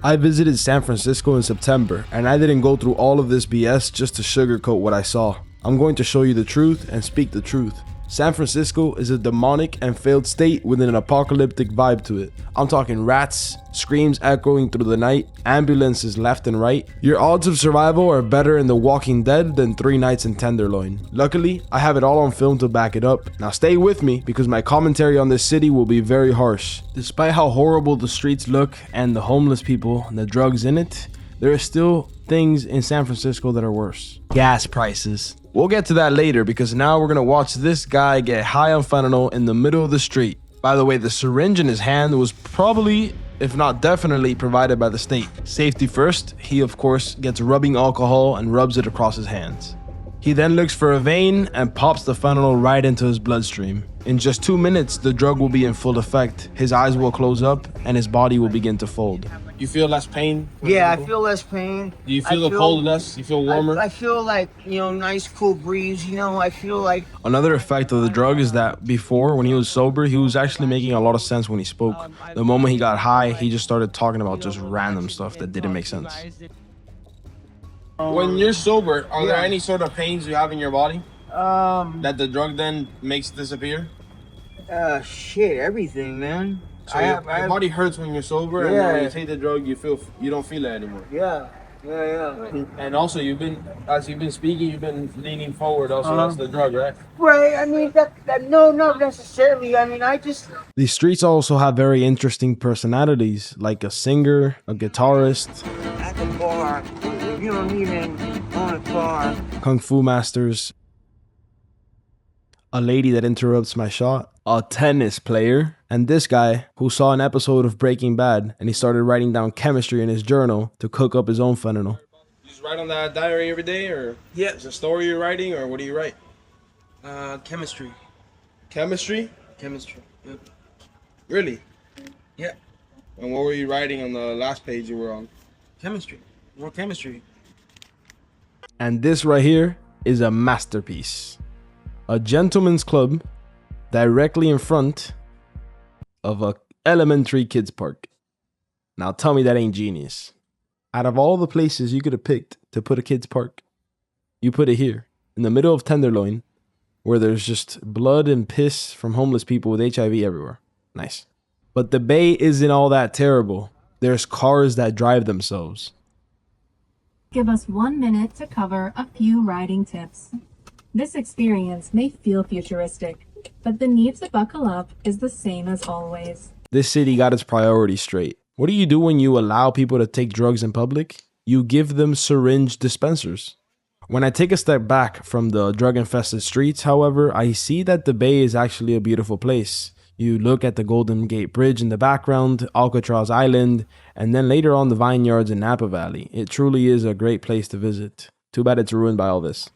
I visited San Francisco in September, and I didn't go through all of this BS just to sugarcoat what I saw. I'm going to show you the truth and speak the truth. San Francisco is a demonic and failed state with an apocalyptic vibe to it. I'm talking rats, screams echoing through the night, ambulances left and right. Your odds of survival are better in The Walking Dead than 3 nights in Tenderloin. Luckily, I have it all on film to back it up. Now stay with me because my commentary on this city will be very harsh. Despite how horrible the streets look and the homeless people and the drugs in it, there are still things in San Francisco that are worse. Gas prices. We'll get to that later because now we're gonna watch this guy get high on fentanyl in the middle of the street. By the way, the syringe in his hand was probably, if not definitely, provided by the state. Safety first, he of course gets rubbing alcohol and rubs it across his hands. He then looks for a vein and pops the fentanyl right into his bloodstream. In just 2 minutes, the drug will be in full effect. His eyes will close up and his body will begin to fold. You feel less pain? Yeah, I feel less pain. Do you feel the cold less? You feel warmer? I feel like, nice cool breeze, I feel like... Another effect of the drug is that before, when he was sober, he was actually making a lot of sense when he spoke. The moment he got high, he just started talking about just random stuff that didn't make sense. When you're sober, are there any sort of pains you have in your body that the drug then makes disappear? Shit, everything, man. So your body hurts when you're sober, and when you take the drug, you don't feel it anymore. Yeah. And also, as you've been speaking, you've been leaning forward. Also, that's the drug, right? Right. I mean, no, not necessarily. I mean, These streets also have very interesting personalities, like a singer, a guitarist, at the bar, you don't even own a car. kung fu masters, a lady that interrupts my shot, a tennis player, and this guy who saw an episode of Breaking Bad and he started writing down chemistry in his journal to cook up his own fentanyl. You just write on that diary every day, or is it a story you're writing, or what do you write? Chemistry. Chemistry? Chemistry. Yep. Really? Yeah. And what were you writing on the last page you were on? Chemistry. More chemistry. And this right here is a masterpiece. A gentleman's club directly in front of a elementary kids park. Now tell me that ain't genius. Out of all the places you could have picked to put a kids park, you put it here in the middle of Tenderloin, where there's just blood and piss from homeless people with HIV everywhere. Nice. But the Bay isn't all that terrible. There's cars that drive themselves. Give us 1 minute to cover a few riding tips. This experience may feel futuristic, but the need to buckle up is the same as always. This city got its priorities straight. What do you do when you allow people to take drugs in public? You give them syringe dispensers. When I take a step back from the drug-infested streets, however, I see that the Bay is actually a beautiful place. You look at the Golden Gate Bridge in the background, Alcatraz Island, and then later on the vineyards in Napa Valley. It truly is a great place to visit. Too bad it's ruined by all this.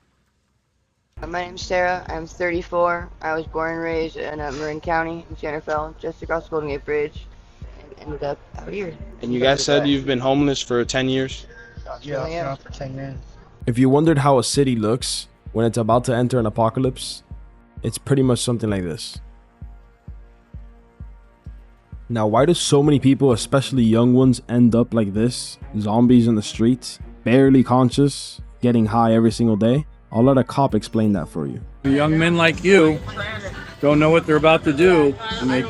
My name's Sarah. I'm 34. I was born and raised in Marin County in Santa Fe, just across the Golden Gate Bridge, and ended up out here. And you guys said you've been homeless for 10 years? Yeah, for 10 years. If you wondered how a city looks when it's about to enter an apocalypse, it's pretty much something like this. Now, why do so many people, especially young ones, end up like this? Zombies in the streets, barely conscious, getting high every single day? I'll let a cop explain that for you. Young men like you don't know what they're about to do, and they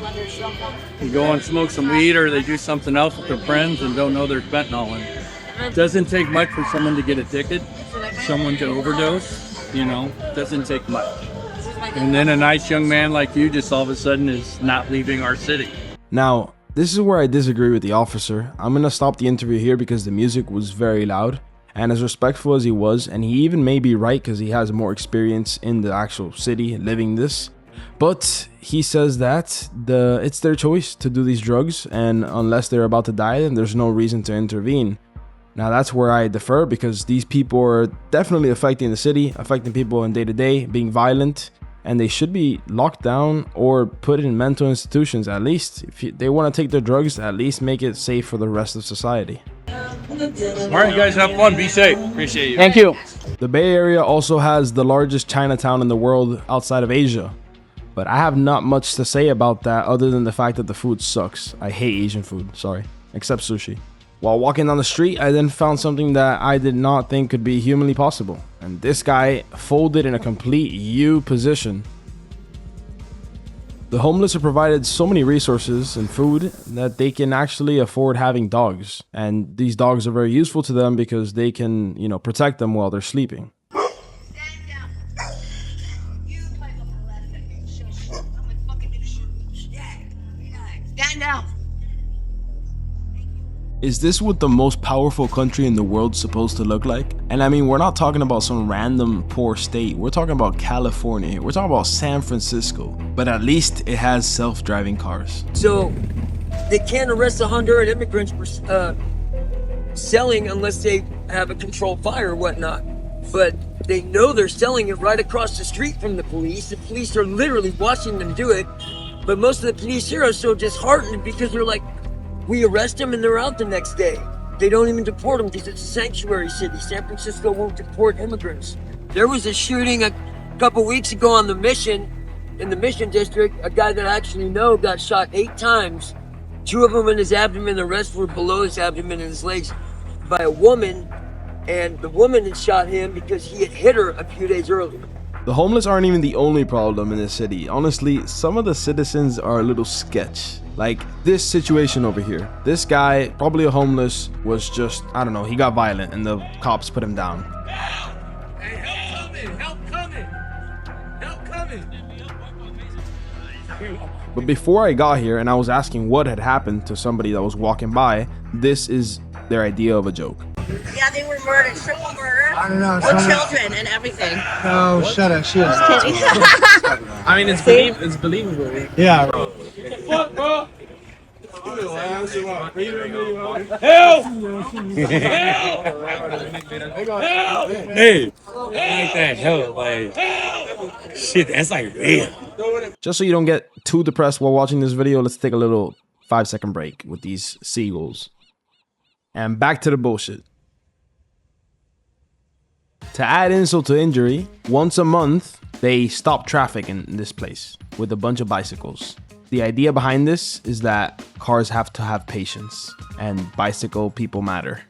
go and smoke some weed or they do something else with their friends and don't know there's fentanyl in it. It doesn't take much for someone to get addicted, someone to overdose, it doesn't take much. And then a nice young man like you just all of a sudden is not leaving our city. Now, this is where I disagree with the officer. I'm gonna stop the interview here because the music was very loud. And as respectful as he was, and he even may be right because he has more experience in the actual city living this, but he says that it's their choice to do these drugs, and unless they're about to die, then there's no reason to intervene. Now that's where I defer, because these people are definitely affecting the city, affecting people in day-to-day, being violent, and they should be locked down or put in mental institutions. At least if they want to take their drugs, at least make it safe for the rest of society. All right, you guys have fun. Be safe. Appreciate you. Thank you. The Bay Area also has the largest Chinatown in the world outside of Asia. But I have not much to say about that other than the fact that the food sucks. I hate Asian food, sorry, except sushi. While walking down the street, I then found something that I did not think could be humanly possible. And this guy folded in a complete U position. The homeless are provided so many resources and food that they can actually afford having dogs. And these dogs are very useful to them because they can, protect them while they're sleeping. Stand down. Is this what the most powerful country in the world's supposed to look like? And I mean, we're not talking about some random poor state. We're talking about California. We're talking about San Francisco. But at least it has self-driving cars. So they can't arrest the Honduran immigrants for selling unless they have a controlled fire or whatnot. But they know they're selling it right across the street from the police. The police are literally watching them do it. But most of the police here are so disheartened because they're like, we arrest them and they're out the next day. They don't even deport them because it's a sanctuary city. San Francisco won't deport immigrants. There was a shooting a couple weeks ago on the Mission, in the Mission District. A guy that I actually know got shot 8 times. 2 of them in his abdomen, the rest were below his abdomen and his legs by a woman. And the woman had shot him because he had hit her a few days earlier. The homeless aren't even the only problem in this city. Honestly, some of the citizens are a little sketch. Like this situation over here. This guy, probably a homeless, was just, I don't know, he got violent and the cops put him down. Help! Hey, help coming! Help coming! Help coming! But before I got here and I was asking what had happened to somebody that was walking by, this is their idea of a joke. Yeah, they were murdered, triple murder. I don't know. With children and everything. Oh, shut up. She was. I mean, it's believable. Yeah. What, bro? Hey, like that help, like shit, that's like real. Just so you don't get too depressed while watching this video, let's take a little 5-second break with these seagulls. And back to the bullshit. To add insult to injury, once a month, they stop traffic in this place with a bunch of bicycles. The idea behind this is that cars have to have patience and bicycle people matter.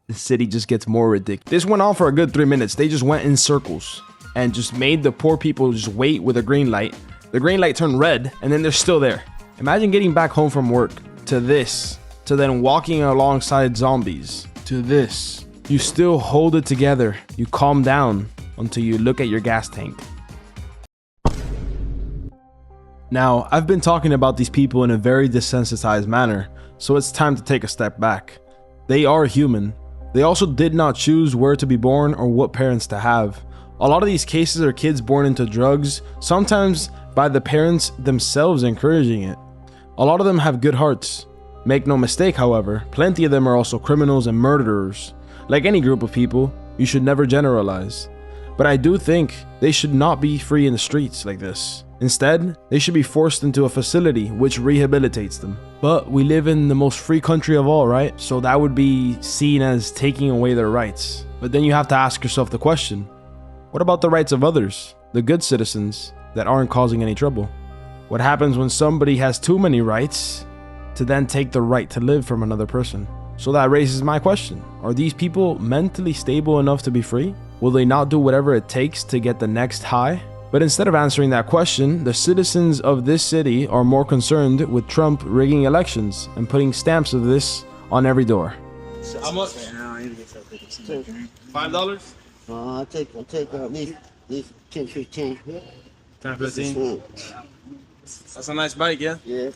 The city just gets more ridiculous. This went on for a good 3 minutes. They just went in circles and just made the poor people just wait with a green light. The green light turned red and then they're still there. Imagine getting back home from work to this, to then walking alongside zombies, to this. You still hold it together. You calm down until you look at your gas tank. Now, I've been talking about these people in a very desensitized manner, so it's time to take a step back. They are human. They also did not choose where to be born or what parents to have. A lot of these cases are kids born into drugs, sometimes by the parents themselves encouraging it. A lot of them have good hearts. Make no mistake, however, plenty of them are also criminals and murderers. Like any group of people, you should never generalize. But I do think they should not be free in the streets like this. Instead, they should be forced into a facility which rehabilitates them. But we live in the most free country of all, right? So that would be seen as taking away their rights. But then you have to ask yourself the question, what about the rights of others, the good citizens that aren't causing any trouble? What happens when somebody has too many rights to then take the right to live from another person? So that raises my question. Are these people mentally stable enough to be free? Will they not do whatever it takes to get the next high? But instead of answering that question, the citizens of this city are more concerned with Trump rigging elections and putting stamps of this on every door. How much? $5? I'll take at least 10, 15. 10, 15. That's a nice bike, yeah? Yeah.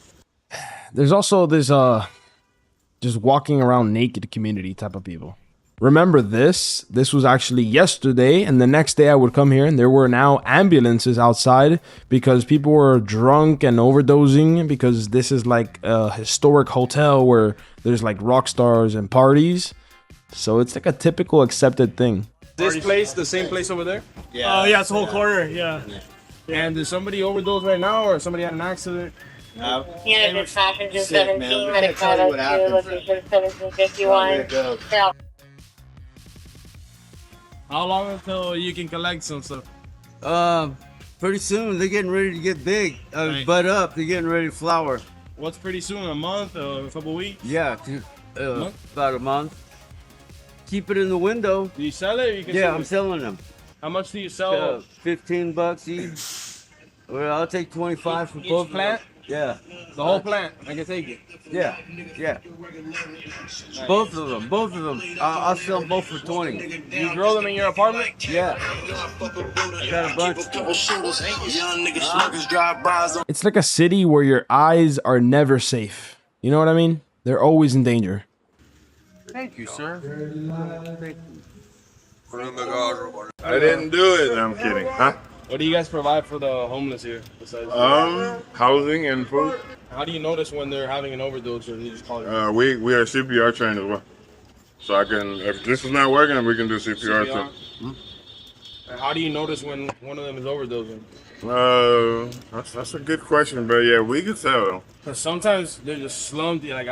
There's also this just walking around naked community type of people. Remember this was actually yesterday, and the next day I would come here and there were now ambulances outside because people were drunk and overdosing, because this is like a historic hotel where there's like rock stars and parties. So it's like a typical accepted thing. This place, the same place over there? Yeah. Yeah, it's a whole corner, yeah. And did somebody overdose right now, or somebody had an accident? Unit passenger 17, Medicare to location 1751. How long until you can collect some stuff? Pretty soon. They're getting ready to get big. Right. Bud up. They're getting ready to flower. What's pretty soon? A month? A couple weeks? Yeah, about a month. Keep it in the window. Do you sell it? Or you can Yeah, sell I'm it? selling them. How much do you sell? $15 each. Well, I'll take 25 for Each both plant? Yeah. The whole plant? I can take it. Yeah, yeah. Both of them. I'll sell them both for 20. Do you grow them in your apartment? Yeah. I got a bunch. It's like a city where your eyes are never safe. You know what I mean? They're always in danger. Thank you, sir. I didn't do it. I'm kidding. Huh? What do you guys provide for the homeless here? Besides Housing and food. how do you notice when they're having an overdose, or do you just call it? We are CPR trained as well. So I can, if this is not working, we can do CPR too. And how do you notice when one of them is overdosing? That's a good question, but yeah, we can tell. Because sometimes they're just slumped. Like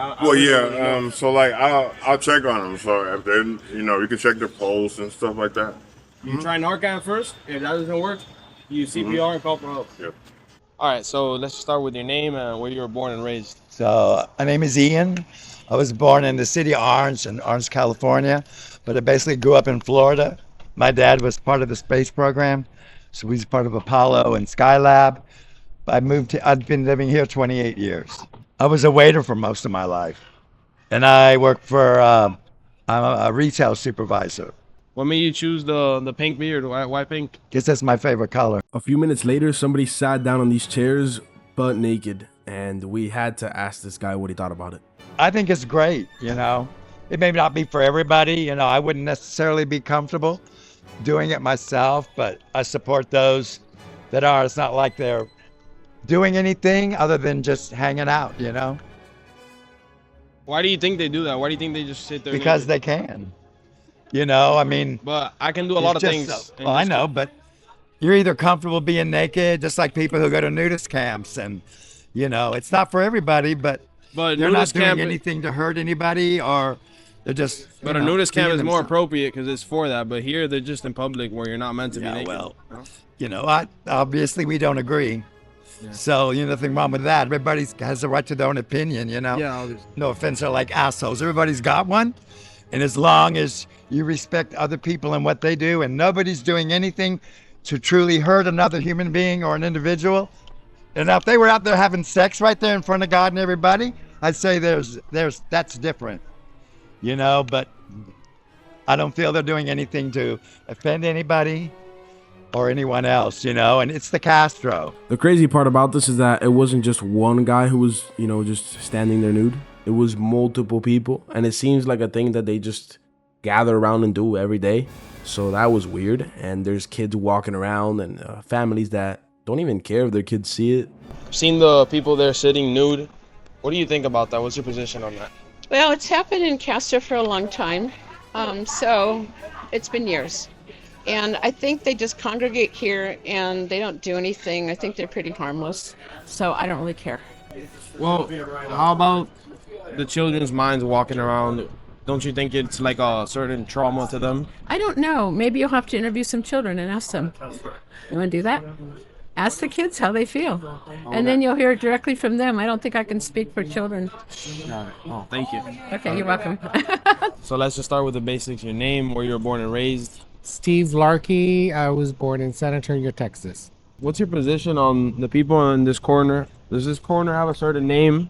So like I'll check on them. So if they, you can check their pulse and stuff like that. You try Narcan first. If that doesn't work, you CPR and call for help. Yep. All right, so let's start with your name and where you were born and raised. So my name is Ian. I was born in the city of Orange in Orange, California, but I basically grew up in Florida. My dad was part of the space program, so he's part of Apollo and Skylab. I've been living here 28 years. I was a waiter for most of my life, and I work for, I'm a retail supervisor. What made you choose the pink beard? Why pink? Guess that's my favorite color. A few minutes later, somebody sat down on these chairs, butt naked, and we had to ask this guy what he thought about it. I think it's great, It may not be for everybody, I wouldn't necessarily be comfortable doing it myself, but I support those that are. It's not like they're doing anything other than just hanging out, Why do you think they do that? Why do you think they just sit there? Because naked? they can. I mean. But I can do a lot of things. Well, I know, but you're either comfortable being naked, just like people who go to nudist camps, and it's not for everybody, but they're not doing anything to hurt anybody, or they're just. But a nudist camp is more appropriate because it's for that. But here they're just in public where you're not meant to be naked. Well, obviously we don't agree. Yeah. So nothing wrong with that. Everybody has the right to their own opinion. Yeah. No offense, they're like assholes. Everybody's got one, and as long as you respect other people and what they do, and nobody's doing anything to truly hurt another human being or an individual. And now if they were out there having sex right there in front of God and everybody, I'd say that's different, but I don't feel they're doing anything to offend anybody or anyone else, and it's the Castro. The crazy part about this is that it wasn't just one guy who was, just standing there nude. It was multiple people, and it seems like a thing that they just gather around and do every day. So that was weird. And there's kids walking around and families that don't even care if their kids see it. Seen the people there sitting nude. What do you think about that? What's your position on that? Well, it's happened in Castro for a long time. So it's been years. And I think they just congregate here and they don't do anything. I think they're pretty harmless. So I don't really care. Well, how about the children's minds walking around? Don't you think it's like a certain trauma to them? I don't know. Maybe you'll have to interview some children and ask them. You want to do that? Ask the kids how they feel. And then you'll hear it directly from them. I don't think I can speak for children. Oh, thank you. Okay, you're welcome. So let's just start with the basics. Your name, where you were born and raised. Steve Larkey. I was born in San Antonio, Texas. What's your position on the people in this corner? Does this corner have a certain name?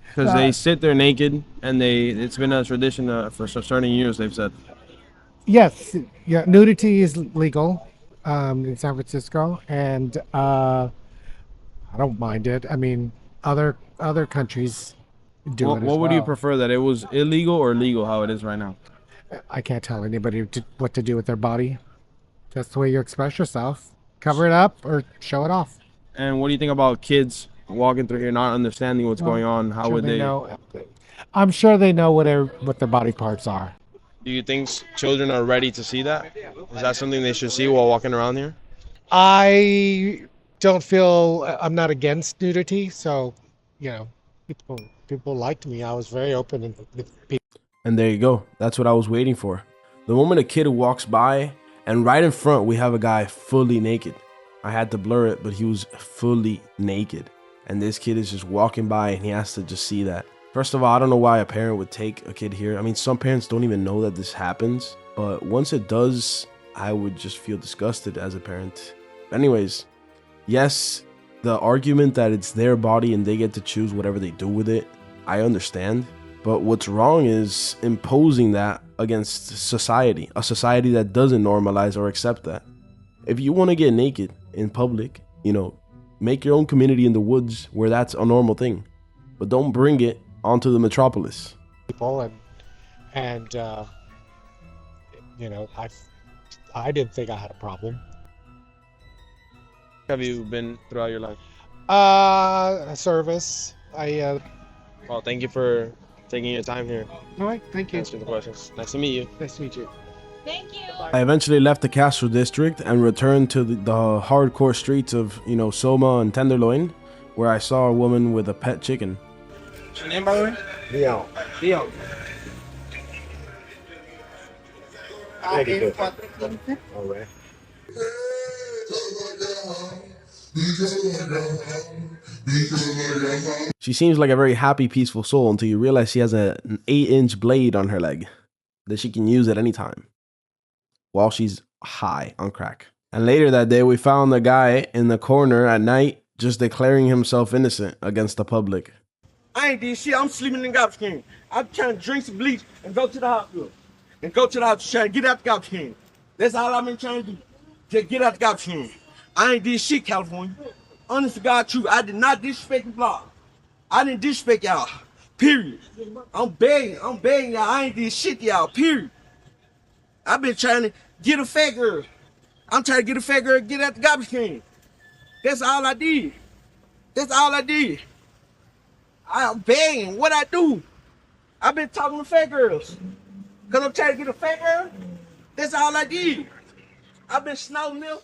Because they sit there naked, and it's been a tradition for certain years, they've said. Yes, yeah, nudity is legal in San Francisco, and I don't mind it. I mean, other countries do it as well. What would you prefer, that it was illegal or legal how it is right now? I can't tell anybody what to do with their body. That's the way you express yourself. Cover it up or show it off. And what do you think about kids walking through here not understanding what's going on? How would they know? I'm sure they know what their body parts are. Do you think children are ready to see that? Is that something they should see while walking around here? I don't feel, I'm not against nudity, so people liked me. I was very open with people. And there you go. That's what I was waiting for. The moment a kid walks by, and right in front we have a guy fully naked. I had to blur it, but he was fully naked. and this kid is just walking by and he has to just see that. First of all, I don't know why a parent would take a kid here. I mean, some parents don't even know that this happens, but once it does, I would just feel disgusted as a parent. Anyways, yes, the argument that it's their body and they get to choose whatever they do with it, I understand. But what's wrong is imposing that against society, a society that doesn't normalize or accept that. If you want to get naked in public, you know, make your own community in the woods where that's a normal thing, but don't bring it onto the metropolis. People and you know, I didn't think I had a problem. Have you been throughout your life? Service. Well, thank you for taking your time here. All right, thank you. Answering the questions. Nice to meet you. Nice to meet you. Thank you. I eventually left the Castro district and returned to the hardcore streets of, you know, Soma and Tenderloin, where I saw a woman with a pet chicken. What's your name, by the way? Leon. Leon. Thank you. All right. She seems like a very happy, peaceful soul until you realize she has an 8-inch blade on her leg that she can use at any time while she's high on crack. And later that day, we found a guy in the corner at night just declaring himself innocent against the public. I ain't did shit. I'm sleeping in the garbage can. I'm trying to drink some bleach and go to the hospital. And go to the hospital trying to get out the garbage can. That's all I've been trying to do. Just get out the garbage can. I ain't did shit, California. Honest to God, true. I did not disrespect the block. I didn't disrespect y'all. Period. I'm begging y'all. I ain't did shit to y'all. Period. I've been trying to get a fat girl. I'm trying to get a fat girl to get out the garbage can. That's all I did. That's all I did. I'm begging. What I do? I've been talking to fat girls. Because I'm trying to get a fat girl. That's all I did. I've been snorting them.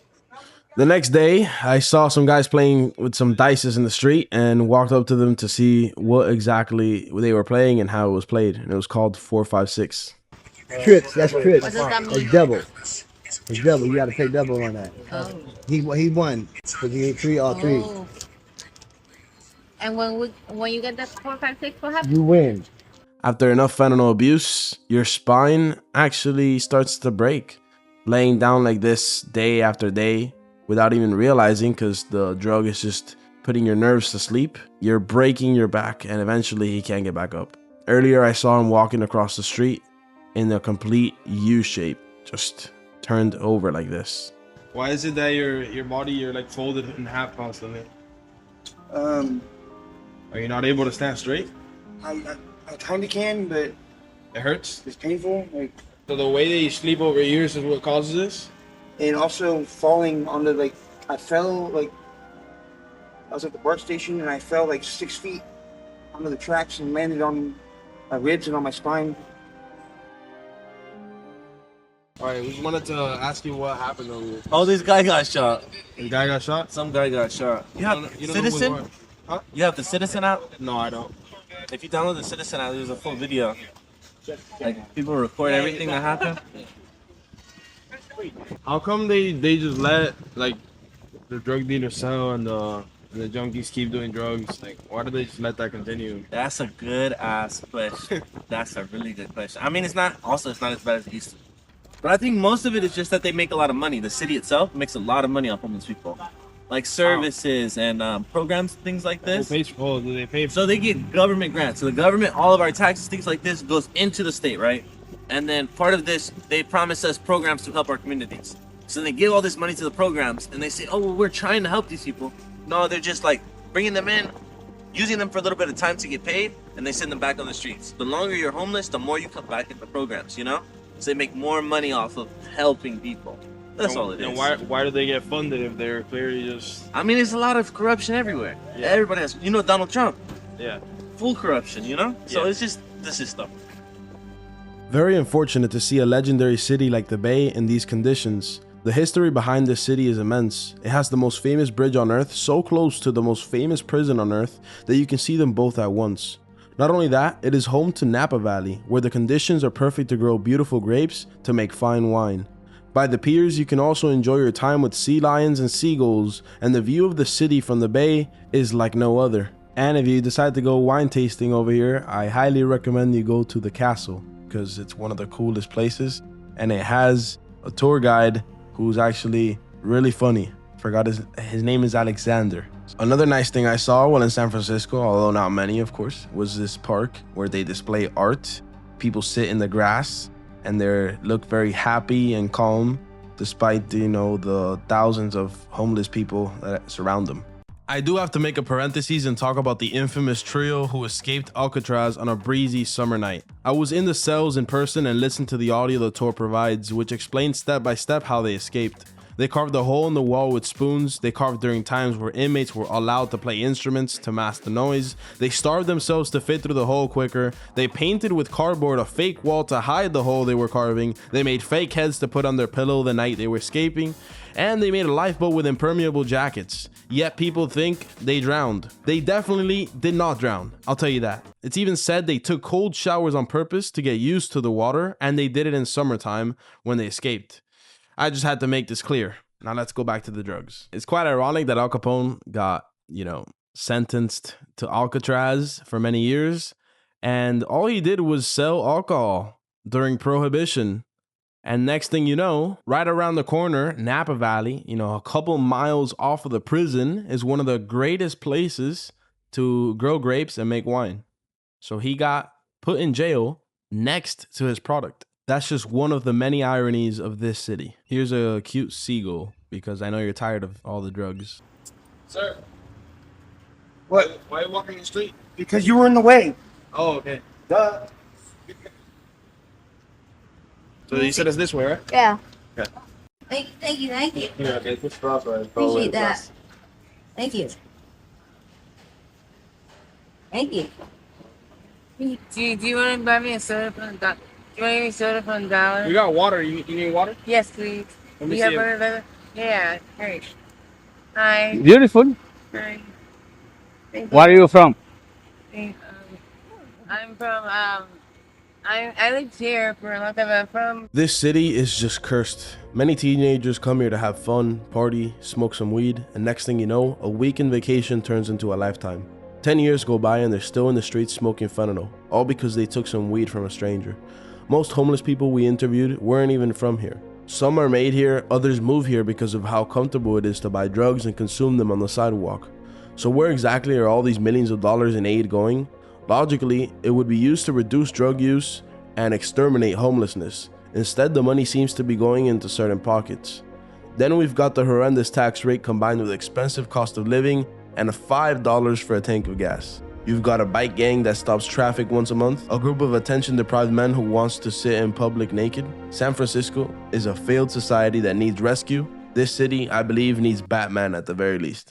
The next day, I saw some guys playing with some dices in the street and walked up to them to see what exactly they were playing and how it was played. And it was called 4-5-6. Trips, that's trips. What does that mean? It's double. It's double. You gotta pay double on that. Oh. He won. Because he ate all three. Oh. And when you get that 4-5-6, what happens? You win. After enough fentanyl abuse, your spine actually starts to break. Laying down like this day after day without even realizing, because the drug is just putting your nerves to sleep, you're breaking your back and eventually he can't get back up. Earlier I saw him walking across the street in a complete U shape, just turned over like this. Why is it that your body, you're like folded in half constantly? Are you not able to stand straight? I kind of can, but It hurts? it's painful. Like, So the way that you sleep over years is what causes this? and also falling on the, like, I fell, like, I was at the BART station and I fell like 6 feet onto the tracks and landed on my ribs and on my spine. Alright, we just wanted to ask you what happened over here. Oh, this guy got shot. The guy got shot? Some guy got shot. You have You don't know who Citizen? it was. Huh? You have the Citizen app? No, I don't. If you download the Citizen app, there's a full video. Like, people record everything that happened. How come they just let like the drug dealers sell and the junkies keep doing drugs? Like, why do they just let that continue? That's a good ass question. That's a really good question. I mean, it's not as bad as it used to. But I think most of it is just that they make a lot of money. The city itself makes a lot of money off homeless people. Like services and programs, things like this. Who pays for, do they pay for? So they get government grants. So the government, all of our taxes, things like this, goes into the state, right? And then part of this, they promise us programs to help our communities. So they give all this money to the programs, and they say, oh, well, we're trying to help these people. No, they're just like bringing them in, using them for a little bit of time to get paid, and they send them back on the streets. The longer you're homeless, the more you come back into programs, you know? So they make more money off of helping people. That's all it is. And why do they get funded if they're clearly just... I mean, there's a lot of corruption everywhere. Yeah. Everybody has, you know, Donald Trump. Yeah. Full corruption, you know? So Yeah. it's just the system. Very unfortunate to see a legendary city like the Bay in these conditions. The history behind this city is immense. It has the most famous bridge on earth, so close to the most famous prison on earth that you can see them both at once. Not only that, it is home to Napa Valley, where the conditions are perfect to grow beautiful grapes to make fine wine. By the piers, you can also enjoy your time with sea lions and seagulls, and the view of the city from the bay is like no other. And if you decide to go wine tasting over here, I highly recommend you go to the castle, because it's one of the coolest places, and it has a tour guide who's actually really funny. Forgot his name is Alexander. Another nice thing I saw while in San Francisco, although not many of course, was this park where they display art. People sit in the grass and they look very happy and calm despite the thousands of homeless people that surround them. I do have to make a parenthesis and talk about the infamous trio who escaped Alcatraz on a breezy summer night. I was in the cells in person and listened to the audio the tour provides, which explains step by step how they escaped. They carved a hole in the wall with spoons. They carved during times where inmates were allowed to play instruments to mask the noise. They starved themselves to fit through the hole quicker. They painted with cardboard a fake wall to hide the hole they were carving. They made fake heads to put on their pillow the night they were escaping. And they made a lifeboat with impermeable jackets. Yet people think they drowned. They definitely did not drown, I'll tell you that. It's even said they took cold showers on purpose to get used to the water, and they did it in summertime when they escaped. I just had to make this clear. Now let's go back to the drugs. It's quite ironic that Al Capone got, sentenced to Alcatraz for many years, and all he did was sell alcohol during Prohibition. And next thing you know, right around the corner, Napa Valley, a couple miles off of the prison, is one of the greatest places to grow grapes and make wine. So he got put in jail next to his product. That's just one of the many ironies of this city. Here's a cute seagull, because I know you're tired of all the drugs. Sir. What? Why are you walking the street? Because you were in the way. Oh, okay. Duh. So you said it's this way, right? Yeah. Okay. Thank you. Yeah, okay. This cross right. Appreciate that. Thank you. Thank you. Do you want to buy me a soda from the dollar? Do you want any soda from the dollar? We got water. You need water? Yes, please. Let me You see have it. water? Yeah, great. Hi. Beautiful. Hi. Thank Where are you from? I'm from, I lived here for a long time. I'm from... This city is just cursed. Many teenagers come here to have fun, party, smoke some weed, and next thing you know, a weekend vacation turns into a lifetime. 10 years go by and they're still in the streets smoking fentanyl, all because they took some weed from a stranger. Most homeless people we interviewed weren't even from here. Some are made here, others move here because of how comfortable it is to buy drugs and consume them on the sidewalk. So where exactly are all these millions of dollars in aid going? Logically, it would be used to reduce drug use and exterminate homelessness. Instead, the money seems to be going into certain pockets. Then we've got the horrendous tax rate combined with expensive cost of living and $5 for a tank of gas. You've got a bike gang that stops traffic once a month, a group of attention-deprived men who wants to sit in public naked. San Francisco is a failed society that needs rescue. This city, I believe, needs Batman at the very least.